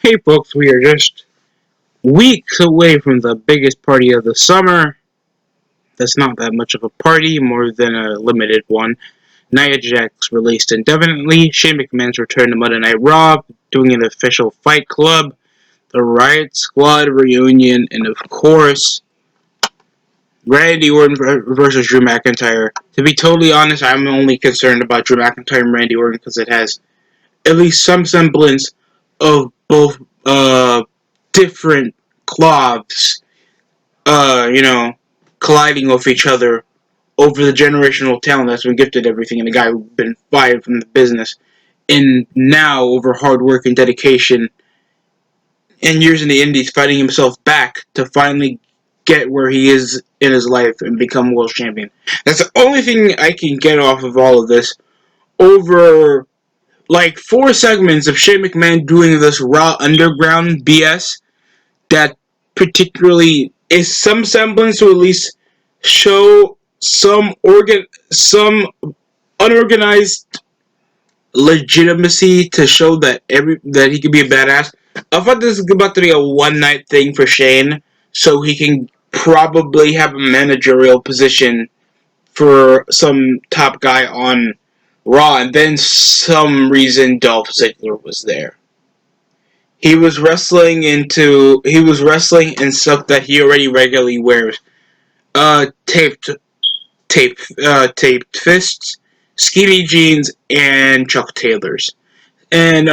Hey folks, we are just weeks away from the biggest party of the summer. That's not that much of a party, more than a limited one. Nia Jax released indefinitely, Shane McMahon's return to Monday Night Raw, doing an official Fight Club, the Riot Squad reunion, and of course, Randy Orton versus Drew McIntyre. To be totally honest, I'm only concerned about Drew McIntyre and Randy Orton because it has at least some semblance of both different cloths, colliding with each other over the generational talent that's been gifted everything, and the guy who's been fired from the business, and now over hard work and dedication and years in the indies, fighting himself back to finally get where he is in his life and become world champion. That's the only thing I can get off of all of this. Over like 4 segments of Shane McMahon doing this Raw Underground BS that particularly is some semblance to at least show some unorganized legitimacy to show that he could be a badass. I thought this is about to be a one night thing for Shane, so he can probably have a managerial position for some top guy on Raw, and then some reason Dolph Ziggler was there. He was wrestling in stuff that he already regularly wears. Taped taped fists, skinny jeans, and Chuck Taylors. And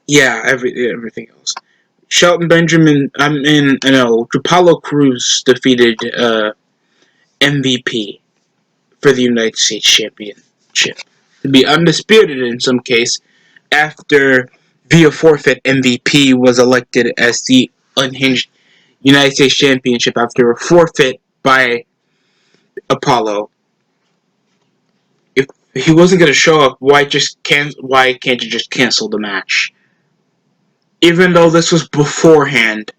yeah, everything else. Shelton Benjamin, Apollo Crews defeated MVP for the United States Championship to be undisputed in some case after via forfeit MVP was elected as the unhinged United States Championship after a forfeit by Apollo. If he wasn't going to show up, why can't you just cancel the match? Even though this was beforehand,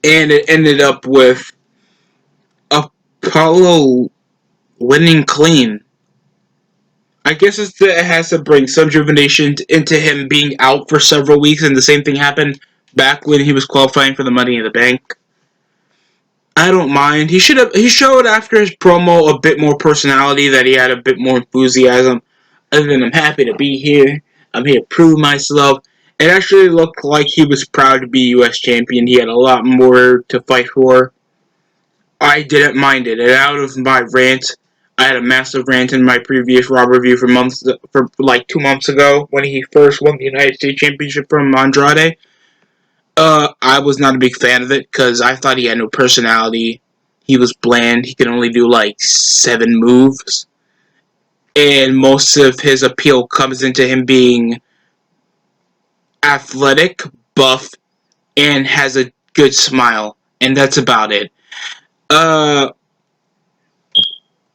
and it ended up with Apollo winning clean. I guess it has to bring some rejuvenation into him being out for several weeks, and the same thing happened back when he was qualifying for the Money in the Bank. I don't mind. He showed after his promo a bit more personality, that he had a bit more enthusiasm. Other than I'm happy to be here. I'm here to prove myself. It actually looked like he was proud to be U.S. champion. He had a lot more to fight for. I didn't mind it. And out of my rant, I had a massive rant in my previous Raw review for like 2 months ago when he first won the United States Championship from Andrade. I was not a big fan of it because I thought he had no personality. He was bland. He could only do like 7 moves. And most of his appeal comes into him being athletic, buff, and has a good smile. And that's about it. Uh,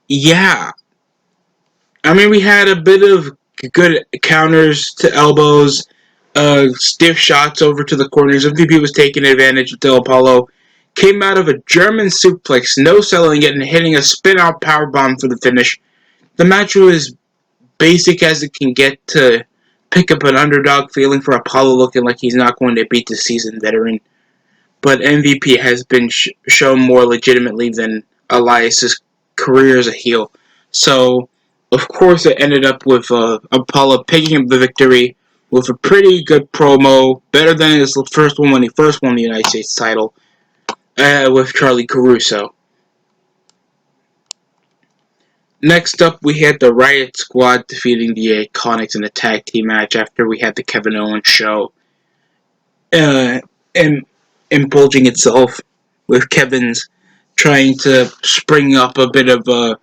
yeah. I mean, we had a bit of good counters to elbows, stiff shots over to the corners. MVP was taking advantage until Apollo came out of a German suplex, no selling it, and hitting a spin-out powerbomb for the finish. The match was basic as it can get to pick up an underdog feeling for Apollo, looking like he's not going to beat the seasoned veteran. But MVP has been shown more legitimately than Elias's career as a heel. So, of course, it ended up with Apollo picking up the victory with a pretty good promo, better than his first one when he first won the United States title, with Charlie Caruso. Next up, we had the Riot Squad defeating the Iconics in a tag team match after we had the Kevin Owens show. And indulging itself with Kevin's trying to spring up a bit of a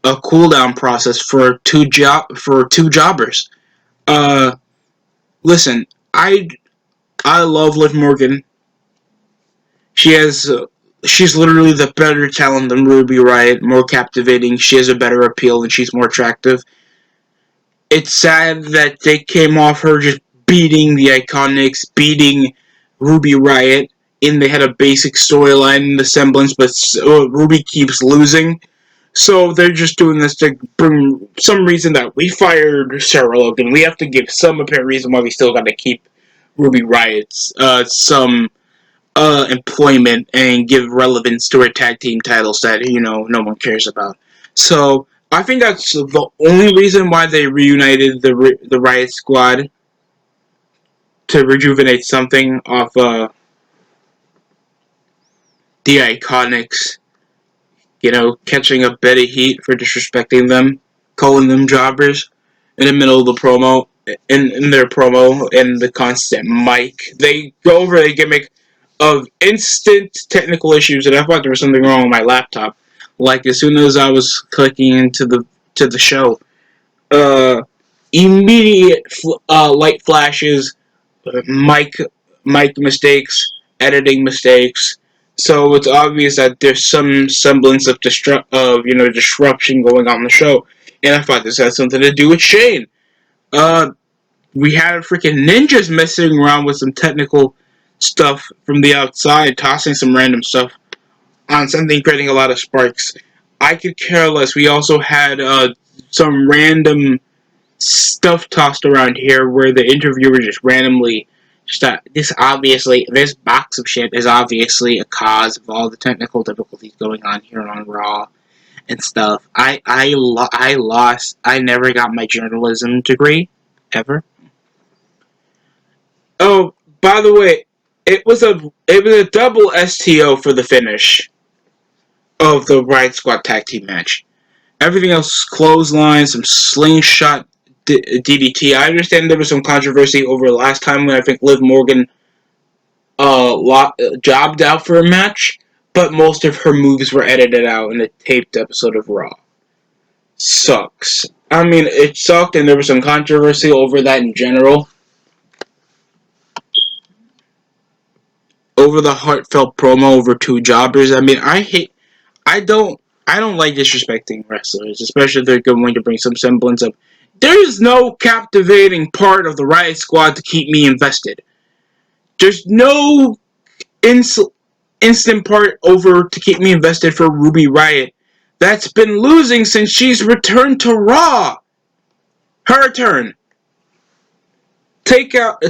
cooldown process for two jobbers. Uh, Listen, I love Liv Morgan. She's literally the better talent than Ruby Riott, more captivating. She has a better appeal and she's more attractive. It's sad that they came off her just beating the Iconics, beating Ruby Riott, and they had a basic storyline in the semblance, but Ruby keeps losing. So they're just doing this to bring some reason that we fired Sarah Logan. We have to give some apparent reason why we still got to keep Ruby Riot's some employment and give relevance to her tag team titles that no one cares about. So I think that's the only reason why they reunited the Riot Squad, to rejuvenate something of the Iconics. Catching a bit of heat for disrespecting them, calling them jobbers in the middle of the promo, in their promo, and the constant mic. They go over a gimmick of instant technical issues, and I thought there was something wrong with my laptop. Like, as soon as I was clicking into the show, uh, immediate light flashes, mic mistakes, editing mistakes. So it's obvious that there's some semblance of disruption going on in the show, and I thought this had something to do with Shane. Uh, we had freaking ninjas messing around with some technical stuff from the outside, tossing some random stuff on something, creating a lot of sparks. I could care less. We also had some random stuff tossed around here where the interviewer just randomly this box of shit is obviously a cause of all the technical difficulties going on here on Raw and stuff. I lost. I never got my journalism degree ever. Oh, by the way, it was a double STO for the finish of the Riot Squad tag team match. Everything else, clothesline, some slingshot DDT. I understand there was some controversy over the last time when I think Liv Morgan jobbed out for a match, but most of her moves were edited out in a taped episode of Raw. Sucks. I mean, it sucked, and there was some controversy over that in general. Over the heartfelt promo over two jobbers. I mean, I don't like disrespecting wrestlers, especially if they're going to bring some semblance of. There's no captivating part of the Riot Squad to keep me invested. There's no instant part over to keep me invested for Ruby Riot. That's been losing since she's returned to Raw. Her turn. Take out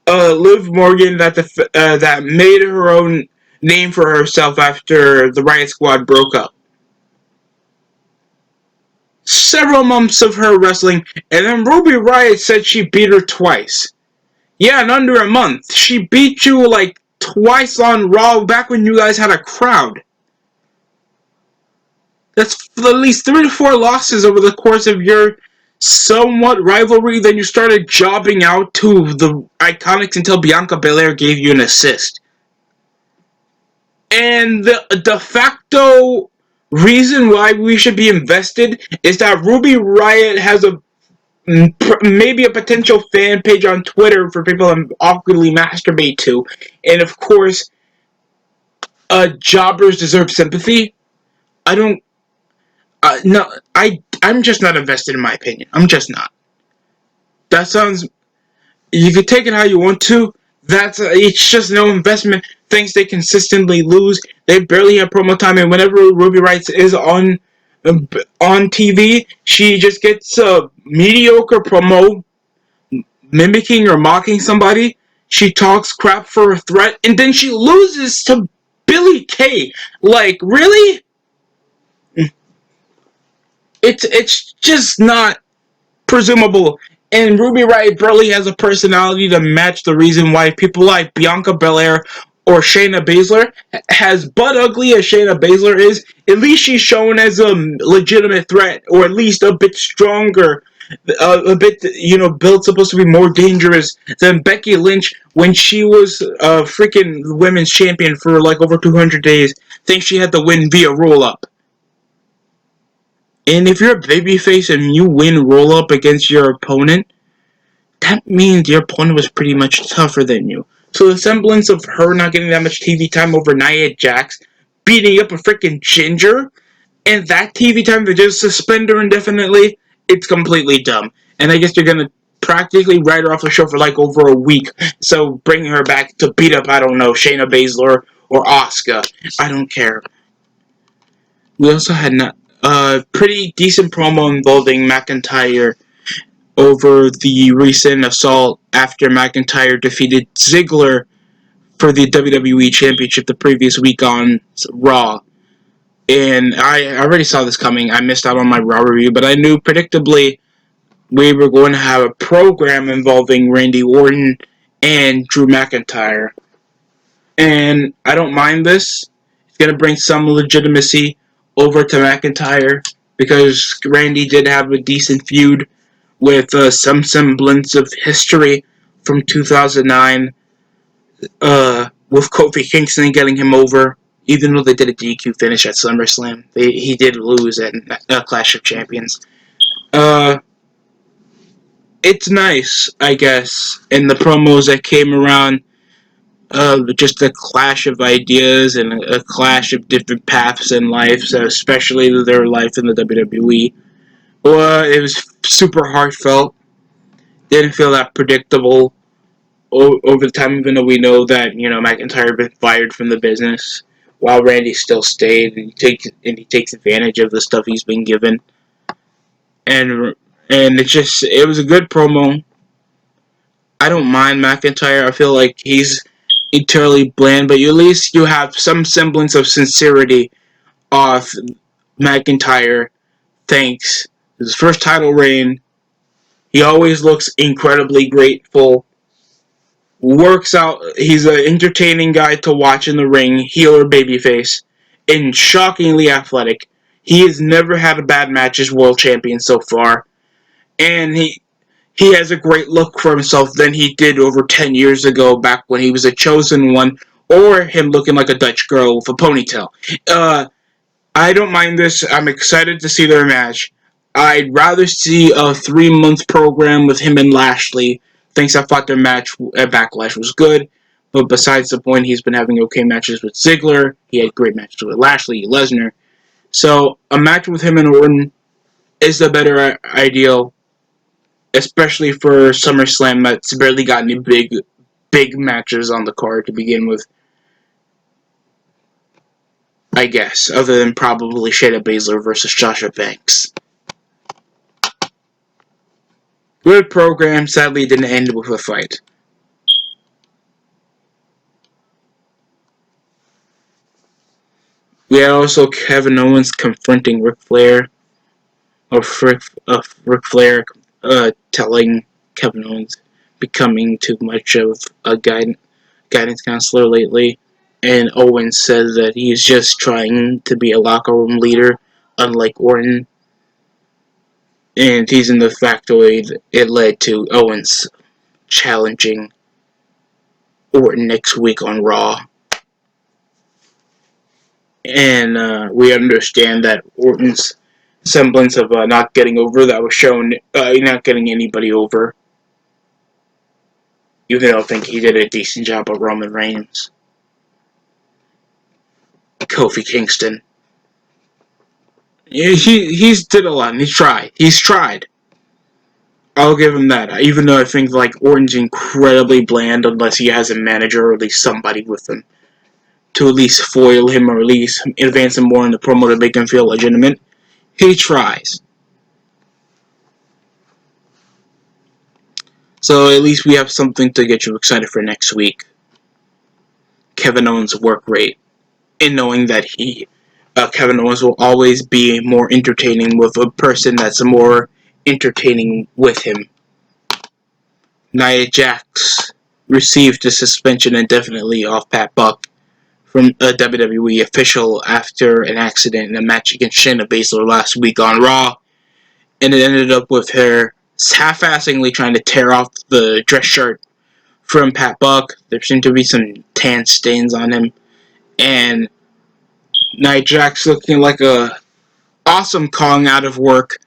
Liv Morgan that made her own name for herself after the Riot Squad broke up. Several months of her wrestling, and then Ruby Riot said she beat her twice. Yeah, in under a month. She beat you like twice on Raw back when you guys had a crowd. That's at least 3 to 4 losses over the course of your somewhat rivalry. Then you started jobbing out to the Iconics until Bianca Belair gave you an assist. And the de facto reason why we should be invested is that Ruby Riot has maybe a potential fan page on Twitter for people to awkwardly masturbate to, and of course, jobbers deserve sympathy. I don't. No, I'm just not invested in my opinion. I'm just not. That sounds. You can take it how you want to. It's just no investment. Things they consistently lose. They barely have promo time, and whenever Ruby Riott is on TV, she just gets a mediocre promo, mimicking or mocking somebody. She talks crap for a threat, and then she loses to Billie Kay. Like, really? It's just not presumable. And Ruby Riott barely has a personality to match the reason why people like Bianca Belair or Shayna Baszler, as butt ugly as Shayna Baszler is, at least she's shown as a legitimate threat, or at least a bit stronger, a bit, built supposed to be more dangerous than Becky Lynch when she was a freaking women's champion for like over 200 days. Think she had to win via roll-up. And if you're a babyface and you win roll-up against your opponent, that means your opponent was pretty much tougher than you. So the semblance of her not getting that much TV time over Nia Jax, beating up a freaking ginger, and that TV time to just suspend her indefinitely, it's completely dumb. And I guess you're gonna practically write her off the show for like over a week. So bringing her back to beat up, I don't know, Shayna Baszler or Asuka. I don't care. We also had a pretty decent promo involving McIntyre over the recent assault after McIntyre defeated Ziggler for the WWE Championship the previous week on Raw. And I already saw this coming. I missed out on my Raw review, but I knew predictably we were going to have a program involving Randy Orton and Drew McIntyre. And I don't mind this. It's going to bring some legitimacy over to McIntyre because Randy did have a decent feud with some semblance of history from 2009 with Kofi Kingston getting him over. Even though they did a DQ finish at SummerSlam, he did lose at Clash of Champions. It's nice, I guess, in the promos that came around, just a clash of ideas and a clash of different paths in life, so especially their life in the WWE. Well, it was super heartfelt. Didn't feel that predictable over the time, even though we know that McIntyre had been fired from the business, while Randy still stayed, and he takes advantage of the stuff he's been given, and it was a good promo. I don't mind McIntyre. I feel like he's entirely bland, but at least you have some semblance of sincerity off McIntyre. Thanks. His first title reign. He always looks incredibly grateful. Works out. He's an entertaining guy to watch in the ring, heel or babyface, and shockingly athletic. He has never had a bad match as world champion so far, and he has a great look for himself than he did over 10 years ago, back when he was a chosen one, or him looking like a Dutch girl with a ponytail. I don't mind this. I'm excited to see their match. I'd rather see a 3-month program with him and Lashley. Thinks I thought their match at Backlash was good, but besides the point, he's been having okay matches with Ziggler. He had great matches with Lashley, Lesnar. So a match with him and Orton is the better ideal, especially for SummerSlam that's barely got any big matches on the card to begin with. I guess, other than probably Shayna Baszler versus Sasha Banks. Good program, sadly it didn't end with a fight. We had also Kevin Owens confronting Ric Flair, Ric Flair telling Kevin Owens becoming too much of a guidance counselor lately, and Owens says that he's just trying to be a locker room leader, unlike Orton. And he's in the factoid it led to Owens challenging Orton next week on Raw. And we understand that Orton's semblance of not getting over that was shown, not getting anybody over. Even though I think he did a decent job of Roman Reigns. Kofi Kingston. He's did a lot, and He's tried. I'll give him that. Even though I think like Orton's incredibly bland unless he has a manager or at least somebody with him to at least foil him or at least advance him more in the promo to make him feel legitimate. He tries. So at least we have something to get you excited for next week. Kevin Owens' work rate, and knowing that Kevin Owens will always be more entertaining with a person that's more entertaining with him. Nia Jax received a suspension indefinitely off Pat Buck from a WWE official after an accident in a match against Shayna Baszler last week on Raw, and it ended up with her half-assingly trying to tear off the dress shirt from Pat Buck. There seemed to be some tan stains on him, and Nia Jax looking like a awesome Kong out of work,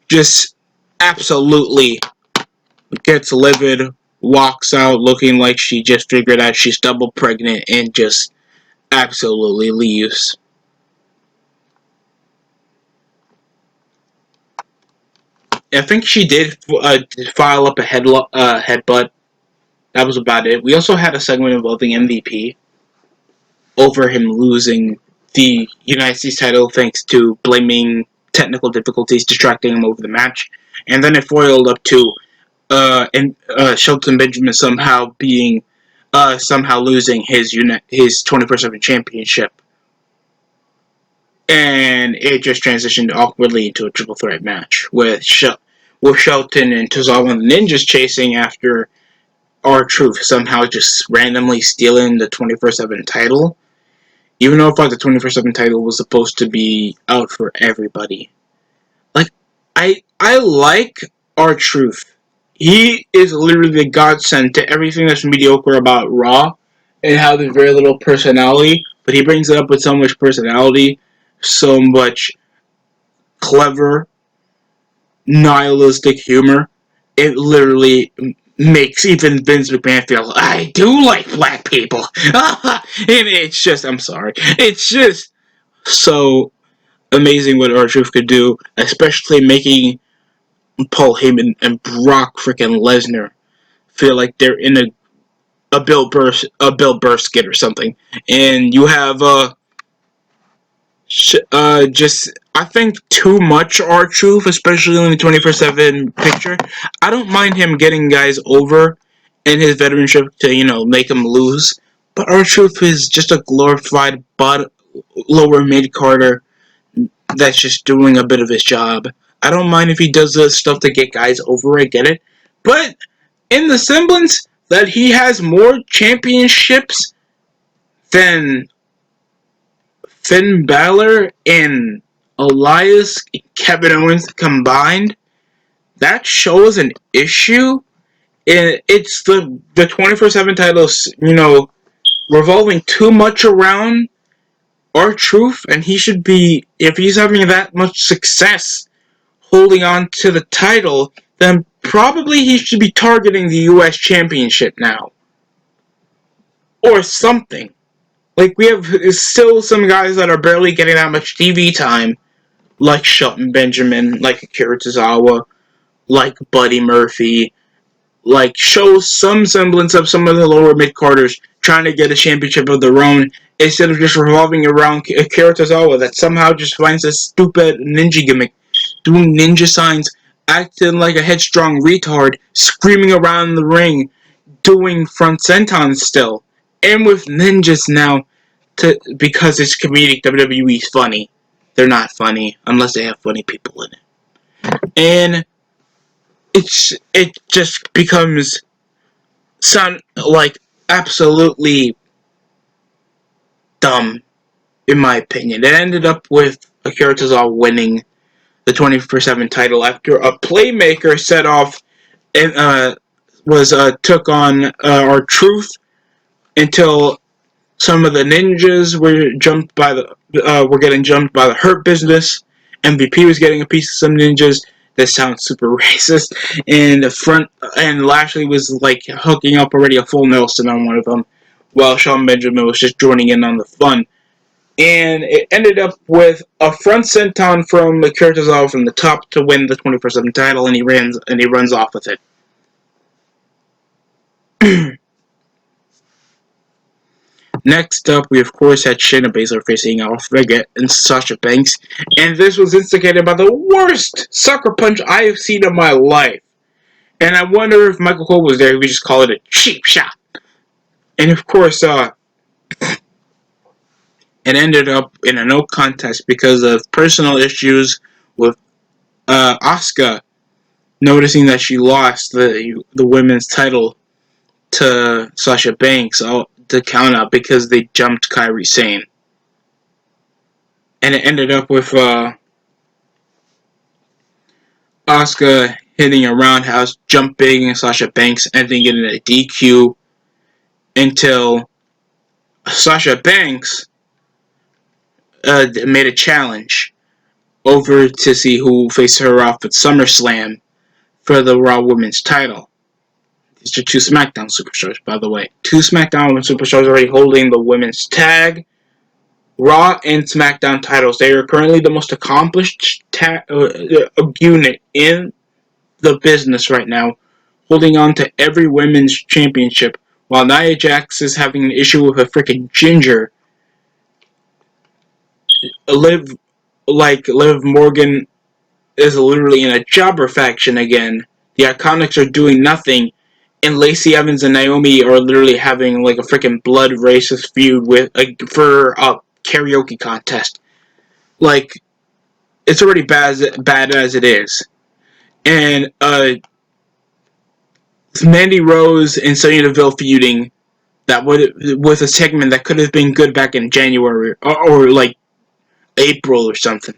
just absolutely gets livid, walks out looking like she just figured out she's double pregnant, and just absolutely leaves. I think she did file up a headbutt. That was about it. We also had a segment involving MVP over him losing the United States title thanks to blaming technical difficulties distracting him over the match, and then it foiled up to Shelton Benjamin somehow losing his 24/7 championship, and it just transitioned awkwardly into a triple threat match with Shelton and Tozawa and the Ninjas chasing after R-Truth somehow just randomly stealing the 24/7 title. Even though I thought the 24/7 title was supposed to be out for everybody. Like, I like R-Truth. He is literally the godsend to everything that's mediocre about Raw and how there's very little personality, but he brings it up with so much personality, so much clever, nihilistic humor. It literally makes even Vince McMahon feel, I do like black people. And it's just, I'm sorry. It's just so amazing what R-Truth could do, especially making Paul Heyman and Brock freaking Lesnar feel like they're in a Bill Burr skit or something. And you have just I think too much R-Truth, especially in the 24/7 picture. I don't mind him getting guys over in his veteranship to make him lose, but R-Truth is just a glorified lower mid carder that's just doing a bit of his job. I don't mind if he does this stuff to get guys over. I get it, but in the semblance that he has more championships than Finn Balor and Elias Kevin Owens combined, that shows an issue. It's the 24/7 titles, revolving too much around R-Truth, and he should be, if he's having that much success holding on to the title, then probably he should be targeting the US Championship now. Or something. Like, we have still some guys that are barely getting that much TV time, like Shelton Benjamin, like Akira Tozawa, like Buddy Murphy, like shows some semblance of some of the lower mid-carders trying to get a championship of their own instead of just revolving around Akira Tozawa that somehow just finds a stupid ninja gimmick, doing ninja signs, acting like a headstrong retard, screaming around the ring, doing front sentons still, and with ninjas now because it's comedic. WWE's funny. They're not funny unless they have funny people in it, and it just becomes sound like absolutely dumb in my opinion. It ended up with Akira Tozawa winning the 24/7 title after a playmaker set off and took on R-Truth until some of the ninjas were getting jumped by the Hurt Business. MVP was getting a piece of some ninjas. This sounds super racist. And Lashley was like hooking up already a full Nelson on one of them, while Shawn Benjamin was just joining in on the fun. And it ended up with a front senton from Akira Tozawa from the top to win the 24/7 title, and he runs off with it. Next up, we of course had Shayna Baszler facing Alpha Vega and Sasha Banks, and this was instigated by the worst sucker punch I have seen in my life. And I wonder if Michael Cole was there, he would just call it a cheap shot. And of course, it ended up in a no contest because of personal issues with Asuka noticing that she lost the women's title to Sasha Banks to count out because they jumped Kairi Sane. And it ended up with Asuka hitting a roundhouse, jumping Sasha Banks, ending in a DQ until Sasha Banks made a challenge over to see who faced her off at SummerSlam for the Raw Women's title. These are two SmackDown Superstars, by the way. Two SmackDown Superstars already holding the women's tag, Raw and SmackDown titles. They are currently the most accomplished unit in the business right now, holding on to every women's championship, while Nia Jax is having an issue with a freaking ginger Liv Morgan is literally in a jobber faction again. The Iconics are doing nothing, and Lacey Evans and Naomi are literally having like a freaking blood racist feud for a karaoke contest. Like, it's already bad as it is. And Mandy Rose and Sonya Deville feuding that would with a segment that could have been good back in January or like April or something.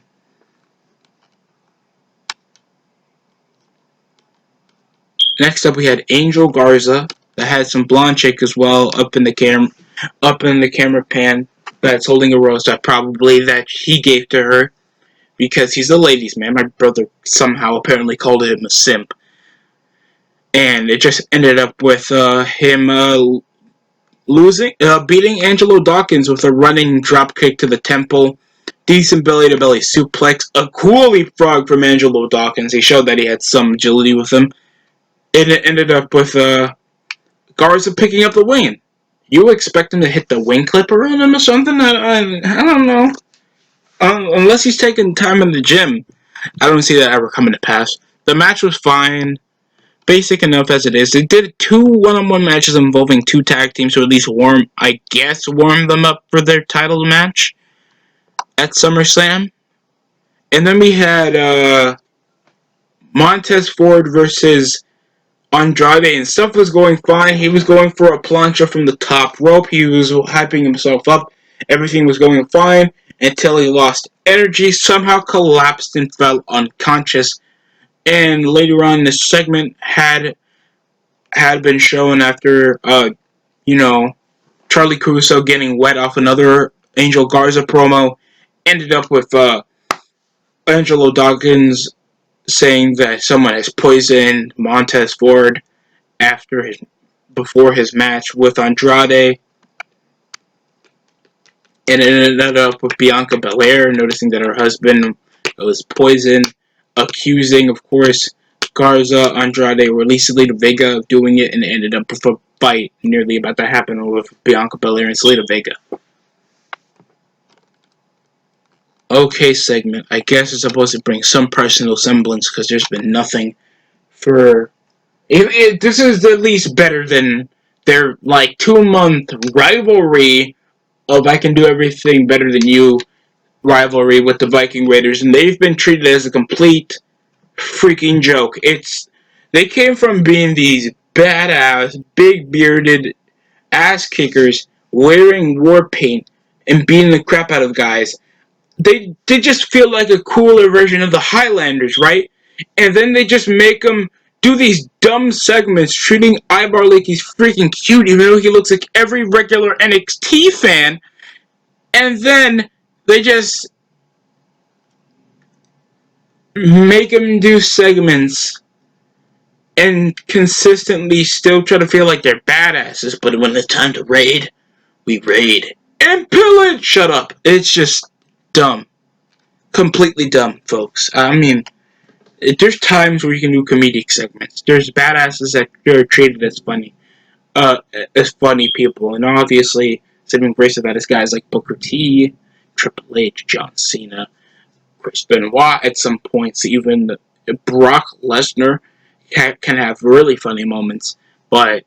Next up, we had Angel Garza that had some blonde chick as well up in the camera pan that's holding a rose that probably that he gave to her because he's a ladies' man. My brother somehow apparently called him a simp, and it just ended up with him beating Angelo Dawkins with a running drop kick to the temple. Decent belly to belly suplex, a cool leapfrog from Angelo Dawkins. He showed that he had some agility with him. It ended up with Garza picking up the win. You expect him to hit the wing clipper on him or something? I don't know. Unless he's taking time in the gym, I don't see that ever coming to pass. The match was fine, basic enough as it is. They did 2 one-on-one matches involving 2 tag teams to at least warm them up for their title match at SummerSlam. And then we had Montez Ford versus Andrade, and stuff was going fine. He was going for a plancha from the top rope. He was hyping himself up. Everything was going fine until he lost energy, somehow collapsed and fell unconscious. And later on, this segment had been shown after, Charlie Caruso getting wet off another Angel Garza promo. Ended up with Angelo Dawkins saying that someone has poisoned Montez Ford before his match with Andrade, and it ended up with Bianca Belair noticing that her husband was poisoned, accusing, of course, Garza, Andrade, or Lita Vega of doing it, and it ended up with a fight nearly about to happen with Bianca Belair and Zelina Vega. Okay, segment. I guess it's supposed to bring some personal semblance because there's been nothing for. This is at least better than their 2-month rivalry of I can do everything better than you rivalry with the Viking Raiders, and they've been treated as a complete freaking joke. They came from being these badass, big bearded ass kickers wearing war paint and beating the crap out of guys. They just feel like a cooler version of the Highlanders, right? And then they just make them do these dumb segments treating Ibar like he's freaking cute, even though he looks like every regular NXT fan. And then they just make him do segments and consistently still try to feel like they're badasses, but when it's time to raid, we raid. And pillage! Shut up. It's just dumb. Completely dumb, folks. I mean, there's times where you can do comedic segments. There's badasses that are treated as funny people, and obviously, saving grace of that is guys like Booker T, Triple H, John Cena, Chris Benoit at some points, even Brock Lesnar can have really funny moments, but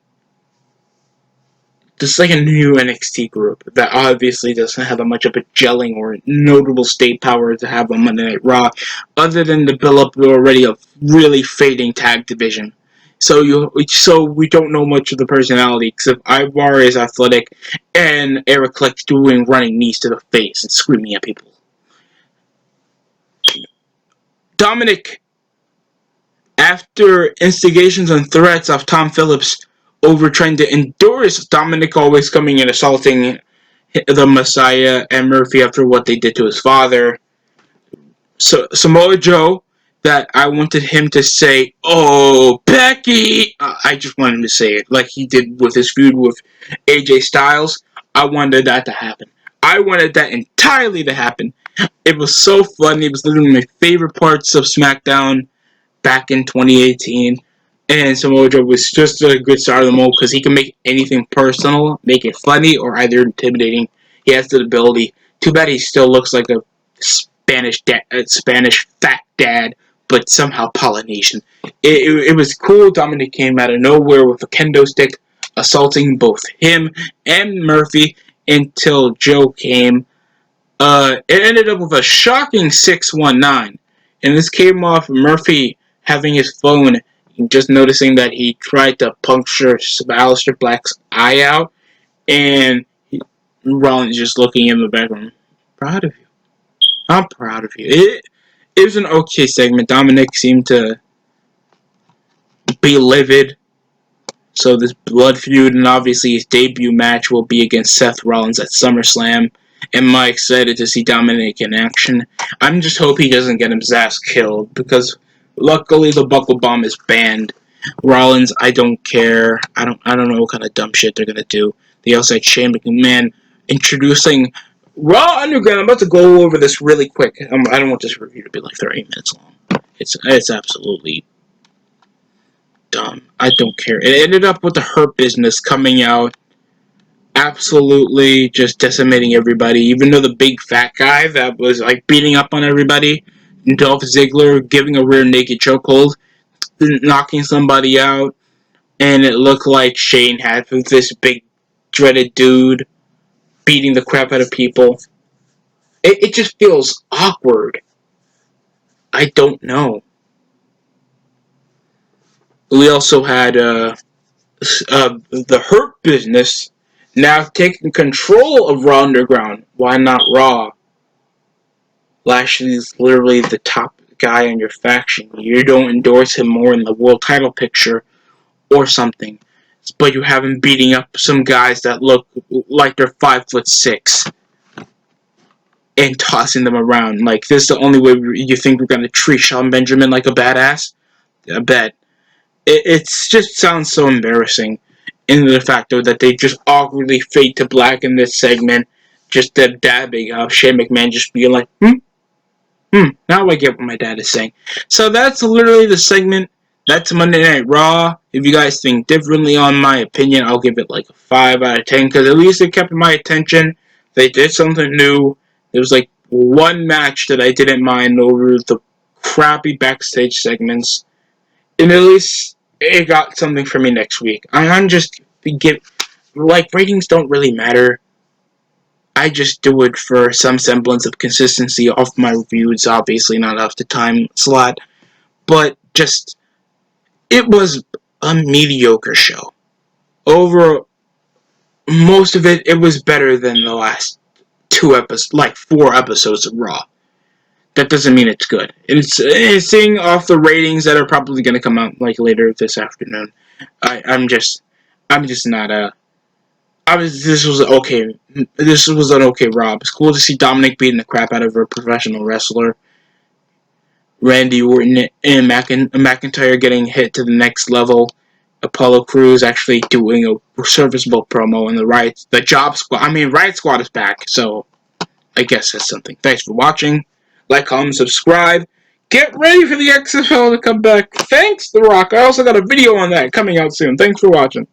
this is like a new NXT group that obviously doesn't have much of a gelling or notable state power to have on Monday Night Raw, other than the build-up already of really fading tag division. So we don't know much of the personality, except Ivar is athletic and Eric Kleck's doing running knees to the face and screaming at people. Dominic, after instigations and threats of Tom Phillips over trying to endorse Dominic always coming and assaulting the Messiah and Murphy after what they did to his father, so Samoa Joe, that I wanted him to say, "Oh, Becky," I just wanted him to say it like he did with his feud with AJ Styles. I wanted that to happen. I wanted that entirely to happen. It was so funny. It was literally my favorite parts of SmackDown back in 2018. And Samoa Joe was just a good start of the mold because he can make anything personal, make it funny, or either intimidating. He has the ability Too bad he still looks like a Spanish fat dad, but somehow Polynesian. It was cool. Dominic came out of nowhere with a kendo stick, assaulting both him and Murphy until Joe came. It ended up with a shocking 619, and this came off Murphy having his phone, just noticing that he tried to puncture Aleister Black's eye out, and Rollins just looking in the background. Proud of you. I'm proud of you. It was an okay segment. Dominic seemed to be livid. So this blood feud, and obviously his debut match will be against Seth Rollins at SummerSlam. Am I excited to see Dominic in action? I'm just hope he doesn't get his ass killed, because luckily the Buckle Bomb is banned. Rollins, I don't care. I don't know what kind of dumb shit they're gonna do. They also had Shane McMahon introducing Raw Underground. I'm about to go over this really quick. I don't want this review to be like 30 minutes long. It's absolutely dumb. I don't care. It ended up with the Hurt Business coming out, absolutely just decimating everybody. Even though the big fat guy that was like beating up on everybody, Dolph Ziggler giving a rear naked chokehold, knocking somebody out, and it looked like Shane had this big dreaded dude beating the crap out of people. It just feels awkward. I don't know. We also had the Hurt Business now taking control of Raw Underground. Why not Raw? Lashley's literally the top guy in your faction. You don't endorse him more in the world title picture or something. But you have him beating up some guys that look like they're 5'6" and tossing them around. Like, this is the only way you think we're going to treat Shelton Benjamin like a badass? I bet. It just sounds so embarrassing. In the fact though that they just awkwardly fade to black in this segment, just dabbing Shane McMahon just being like, now I get what my dad is saying. So that's literally the segment. That's Monday Night Raw. If you guys think differently on my opinion, I'll give it like a 5 out of 10, because at least it kept my attention. They did something new. There was like one match that I didn't mind over the crappy backstage segments. And at least it got something for me next week. I'm just ratings don't really matter. I just do it for some semblance of consistency off my reviews, obviously not off the time slot. But just, it was a mediocre show. Over most of it, it was better than the last 4 episodes of Raw. That doesn't mean it's good. It's seeing off the ratings that are probably going to come out like later this afternoon. I'm just not a. This was okay. This was an okay Raw. It's cool to see Dominic beating the crap out of a professional wrestler. Randy Orton and McIntyre getting hit to the next level. Apollo Crews actually doing a serviceable promo, and the Job Squad. Riot Squad is back, so I guess that's something. Thanks for watching. Like, comment, subscribe. Get ready for the XFL to come back. Thanks, The Rock. I also got a video on that coming out soon. Thanks for watching.